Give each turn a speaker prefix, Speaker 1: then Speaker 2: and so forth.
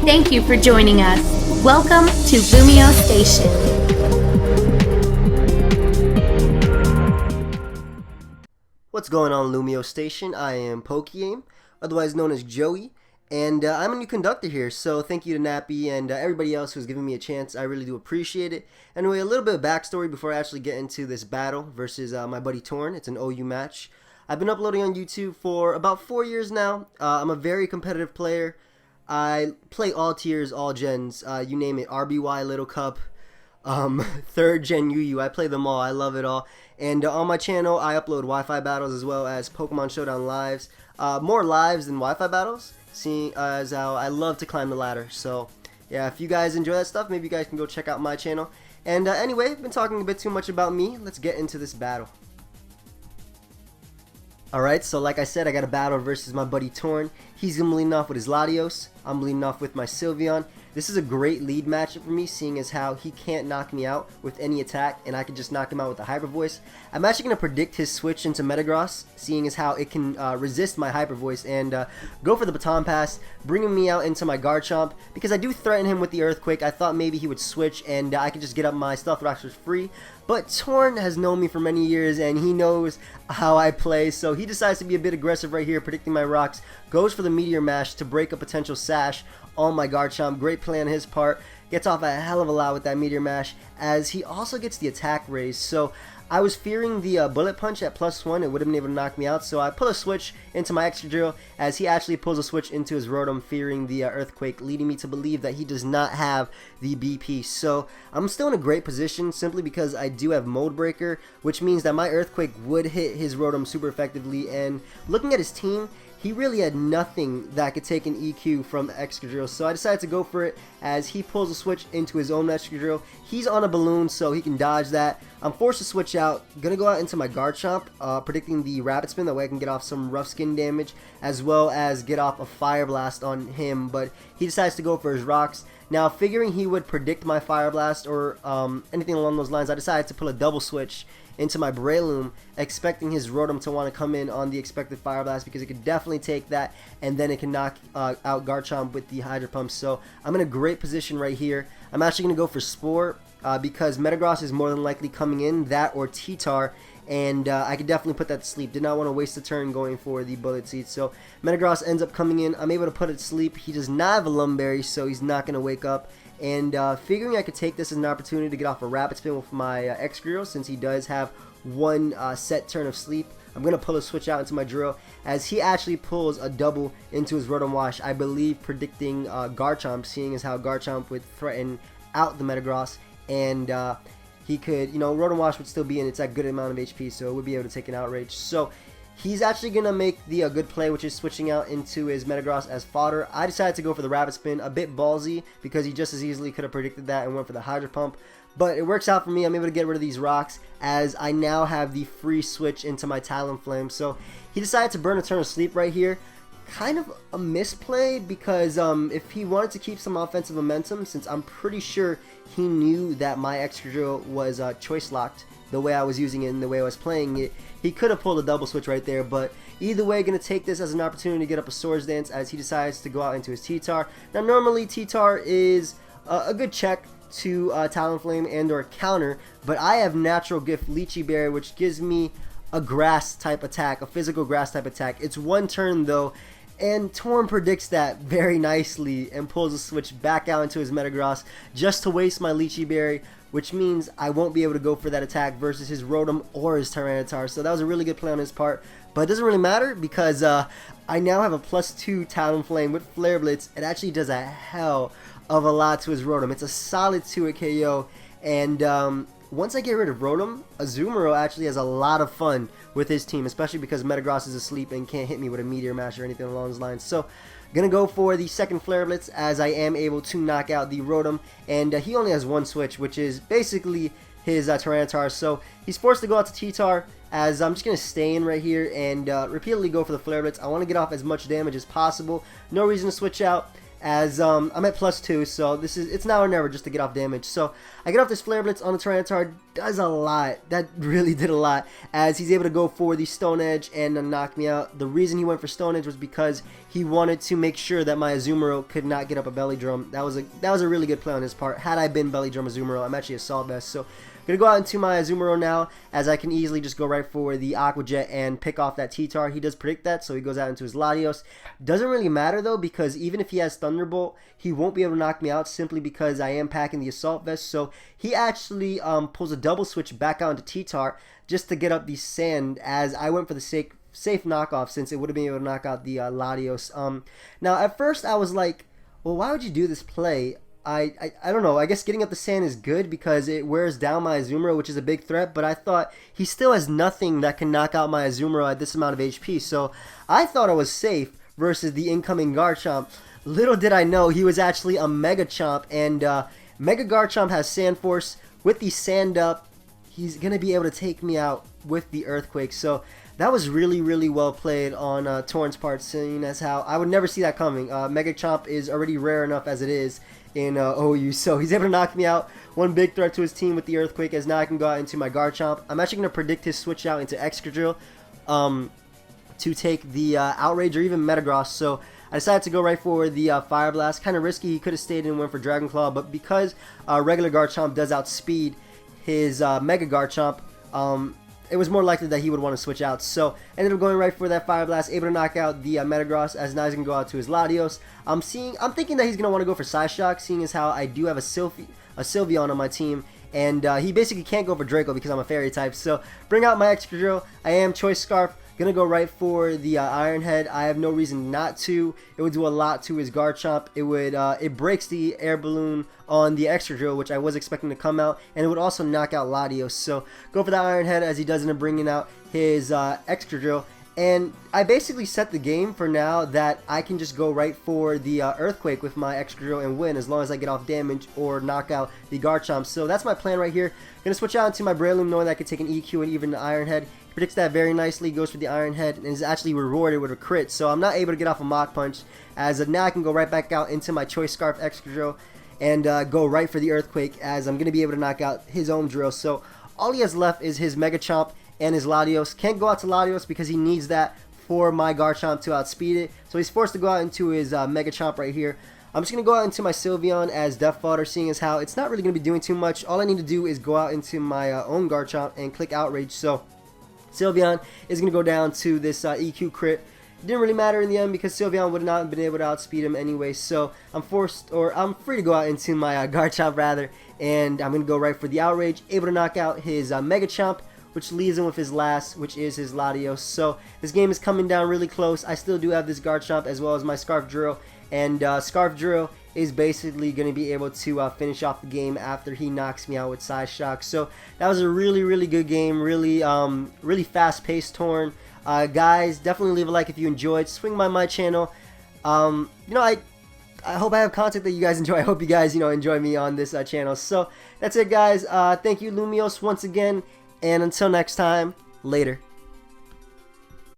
Speaker 1: Thank you for joining us. Welcome to LumioseStation.
Speaker 2: What's going on, LumioseStation? I am PokeaimMD, otherwise known as Joey, and I'm a new conductor here, so thank you to Nappy and everybody else who's given me a chance. I really do appreciate it. Anyway, a little bit of backstory before I actually get into this battle versus my buddy Torn. It's an OU match. I've been uploading on YouTube for about 4 years now. I'm a very competitive player. I play all tiers, all gens, you name it, RBY, Little Cup, 3rd gen UU. I play them all. I love it all. And on my channel, I upload Wi-Fi battles as well as Pokemon Showdown lives. More lives than Wi-Fi battles, seeing as how I love to climb the ladder. So, yeah, if you guys enjoy that stuff, maybe you guys can go check out my channel. And anyway, I've been talking a bit too much about me. Let's get into this battle. Alright, so like I said, I got a battle versus my buddy Torn. He's gonna be leading off with his Latios. I'm leading off with my Sylveon. This is a great lead matchup for me, seeing as how he can't knock me out with any attack, and I can just knock him out with the Hyper Voice. I'm actually going to predict his switch into Metagross, seeing as how it can resist my Hyper Voice, and go for the Baton Pass, bringing me out into my Garchomp, because I do threaten him with the Earthquake. I thought maybe he would switch, and I could just get up my Stealth Rocks for free. But Torn has known me for many years, and he knows how I play, so he decides to be a bit aggressive right here, predicting my rocks, goes for the Meteor Mash to break a potential Sash on my Garchomp. Great play on his part. Gets off a hell of a lot with that Meteor Mash, as he also gets the attack raise. So I was fearing the Bullet Punch at +1. It would have been able to knock me out, so I pull a switch into my Excadrill, as he actually pulls a switch into his Rotom, fearing the Earthquake, leading me to believe that he does not have the BP. So I'm still in a great position, simply because I do have Mold Breaker, which means that my Earthquake would hit his Rotom super effectively. And looking at his team, he really had nothing that could take an EQ from Excadrill, so I decided to go for it, as he pulls a switch into his own Excadrill. He's on a balloon, so he can dodge that. I'm forced to switch out. Gonna go out into my Garchomp, predicting the Rapid Spin. That way I can get off some rough skin damage, as well as get off a Fire Blast on him, but he decides to go for his rocks. Now, figuring he would predict my Fire Blast or anything along those lines, I decided to pull a double switch into my Breloom, expecting his Rotom to want to come in on the expected Fire Blast, because it could definitely take that, and then it can knock out Garchomp with the Hydro Pump. So I'm in a great position right here. I'm actually going to go for Spore, because Metagross is more than likely coming in, that or T-Tar, and I could definitely put that to sleep. Did not want to waste a turn going for the Bullet Seed. So Metagross ends up coming in. I'm able to put it to sleep. He does not have a Lumberry, so he's not going to wake up. And figuring I could take this as an opportunity to get off a Rapid Spin with my Excadrill, since he does have one set turn of sleep, I'm going to pull a switch out into my Drill, as he actually pulls a double into his Rotom Wash, I believe predicting Garchomp, seeing as how Garchomp would threaten out the Metagross, and he could, Rotom Wash would still be in its a good amount of HP, so it would be able to take an Outrage. So he's actually going to make the good play, which is switching out into his Metagross as fodder. I decided to go for the Rapid Spin, a bit ballsy, because he just as easily could have predicted that and went for the Hydro Pump. But it works out for me. I'm able to get rid of these rocks, as I now have the free switch into my Talonflame. So he decided to burn a turn of sleep right here. Kind of a misplay, because if he wanted to keep some offensive momentum, since I'm pretty sure he knew that my Excadrill was choice locked, the way I was using it and the way I was playing it, he could have pulled a double switch right there. But either way, going to take this as an opportunity to get up a Swords Dance, as he decides to go out into his T-Tar. Now, normally T-Tar is a good check to Talonflame and or counter, but I have Natural Gift Lychee Berry, which gives me a grass type attack, a physical grass type attack. It's one turn though, and Torn predicts that very nicely and pulls a switch back out into his Metagross just to waste my Lychee Berry, which means I won't be able to go for that attack versus his Rotom or his Tyranitar. So that was a really good play on his part, but it doesn't really matter, because I now have a +2 Talonflame with Flare Blitz. It actually does a hell of a lot to his Rotom. It's a solid 2 at KO, and once I get rid of Rotom, Azumarill actually has a lot of fun with his team, especially because Metagross is asleep and can't hit me with a Meteor Mash or anything along those lines. So gonna go for the second Flare Blitz, as I am able to knock out the Rotom, and he only has one switch, which is basically his Tyranitar. So he's forced to go out to T-Tar, as I'm just going to stay in right here and repeatedly go for the Flare Blitz. I want to get off as much damage as possible. No reason to switch out, as I'm at +2, so it's now or never just to get off damage. So I get off this Flare Blitz on the Tyranitar, does a lot. That really did a lot, as he's able to go for the Stone Edge and knock me out. The reason he went for Stone Edge was because he wanted to make sure that my Azumarill could not get up a Belly Drum. That was a really good play on his part. Had I been Belly Drum Azumarill, I'm actually Assault Vest, so I'm going to go out into my Azumarill now, as I can easily just go right for the Aqua Jet and pick off that T-Tar. He does predict that, so he goes out into his Latios. Doesn't really matter though, because even if he has Thunderbolt, he won't be able to knock me out simply because I am packing the Assault Vest. So he actually pulls a double switch back out into T-Tar just to get up the Sand, as I went for the safe knockoff, since it would have been able to knock out the Latios. Now at first I was like, well, why would you do this play? I don't know, I guess getting up the Sand is good because it wears down my Azumarill, which is a big threat, but I thought he still has nothing that can knock out my Azumarill at this amount of HP, so I thought I was safe versus the incoming Garchomp. Little did I know he was actually a Mega Chomp, and Mega Garchomp has Sand Force. With the Sand up, he's going to be able to take me out with the Earthquake, so that was really, really well played on Torn's part, seeing as how I would never see that coming. Mega Chomp is already rare enough as it is in OU, so he's able to knock me out. One big threat to his team with the Earthquake, as now I can go out into my Garchomp. I'm actually going to predict his switch out into Excadrill to take the Outrage or even Metagross, so I decided to go right for the Fire Blast. Kind of risky, he could have stayed and went for Dragon Claw, but because regular Garchomp does outspeed his Mega Garchomp, it was more likely that he would want to switch out. So ended up going right for that Fire Blast, able to knock out the Metagross, as now he's going to go out to his Latios. I'm thinking that he's going to want to go for Psyshock, seeing as how I do have a Sylveon on my team, and he basically can't go for Draco because I'm a Fairy type. So bring out my Excadrill. I am Choice Scarf. Gonna go right for the Iron Head. I have no reason not to. It would do a lot to his Garchomp. It breaks the air balloon on the Excadrill, which I was expecting to come out, and it would also knock out Latios. So go for the Iron Head, as he does end up bringing out his Excadrill. And I basically set the game for now that I can just go right for the Earthquake with my Excadrill and win, as long as I get off damage or knock out the Garchomp. So that's my plan right here. Gonna switch out into my Breloom, knowing that I can take an EQ and even the Iron Head. He predicts that very nicely, goes for the Iron Head, and is actually rewarded with a crit. So I'm not able to get off a Mach Punch, as now I can go right back out into my Choice Scarf Excadrill and go right for the Earthquake, as I'm gonna be able to knock out his own drill. So all he has left is his Mega Chomp and his Latios. Can't go out to Latios because he needs that for my Garchomp to outspeed it, so he's forced to go out into his Mega Chomp right here. I'm just going to go out into my Sylveon as Death Fodder, seeing as how it's not really going to be doing too much. All I need to do is go out into my own Garchomp and click Outrage. So Sylveon is going to go down to this EQ crit. It didn't really matter in the end because Sylveon would not have been able to outspeed him anyway, so I'm free to go out into my Garchomp rather, and I'm going to go right for the Outrage, able to knock out his Mega Chomp, which leaves him with his last, which is his Latios. So this game is coming down really close. I still do have this Garchomp as well as my Scarf Drill, and Scarf Drill is basically going to be able to finish off the game after he knocks me out with Psyshock. So that was a really, really good game, really fast-paced Torn. Guys, definitely leave a like if you enjoyed. Swing by my channel. You know, I hope I have content that you guys enjoy. I hope you guys, enjoy me on this channel. So that's it, guys. Thank you, Lumiose, once again. And until next time, later.